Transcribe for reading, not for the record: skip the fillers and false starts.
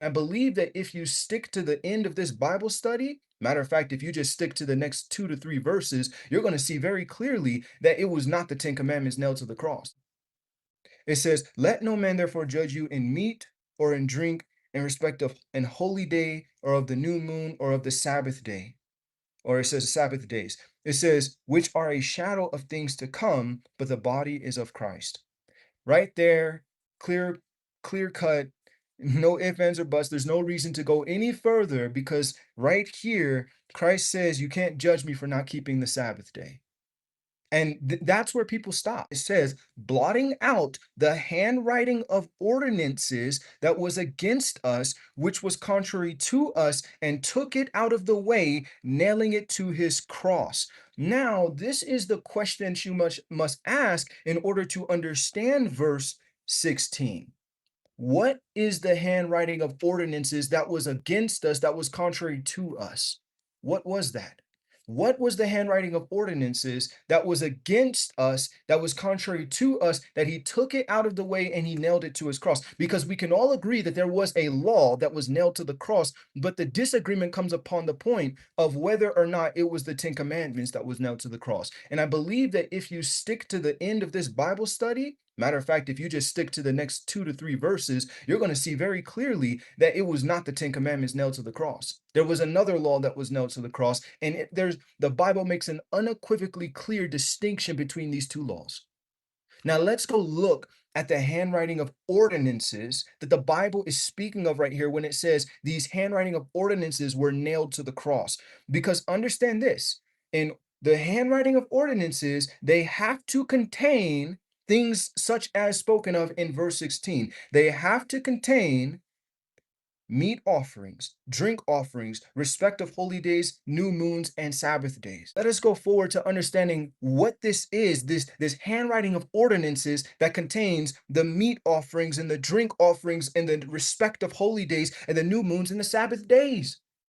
I believe that if you stick to the end of this Bible study, matter of fact, if you just stick to the next 2 to 3 verses, you're going to see very clearly that it was not the Ten Commandments nailed to the cross. It says, "Let no man therefore judge you in meat or in drink, in respect of an holy day, or of the new moon, or of the Sabbath day." Or it says Sabbath days. It says, "which are a shadow of things to come, but the body is of Christ." Right there, clear, clear cut, no ifs, ands, or buts. There's no reason to go any further because right here, Christ says, "You can't judge me for not keeping the Sabbath day." And that's where people stop. It says, "blotting out the handwriting of ordinances that was against us, which was contrary to us, and took it out of the way, nailing it to his cross." Now, this is the question you must ask in order to understand verse 16. What is the handwriting of ordinances that was against us, that was contrary to us? What was that? What was the handwriting of ordinances that was against us, that was contrary to us, that he took it out of the way and he nailed it to his cross? Because we can all agree that there was a law that was nailed to the cross, but the disagreement comes upon the point of whether or not it was the Ten Commandments that was nailed to the cross. And I believe that if you stick to the end of this Bible study, matter of fact, if you just stick to the next 2 to 3 verses, you're going to see very clearly that it was not the Ten Commandments nailed to the cross. There was another law that was nailed to the cross, and the Bible makes an unequivocally clear distinction between these two laws. Now let's go look at the handwriting of ordinances that the Bible is speaking of right here when it says these handwriting of ordinances were nailed to the cross. Because understand this, in the handwriting of ordinances, they have to contain things such as spoken of in verse 16. They have to contain meat offerings, drink offerings, respect of holy days, new moons, and Sabbath days. Let us go forward to understanding what this is, this handwriting of ordinances that contains the meat offerings and the drink offerings and the respect of holy days and the new moons and the Sabbath days.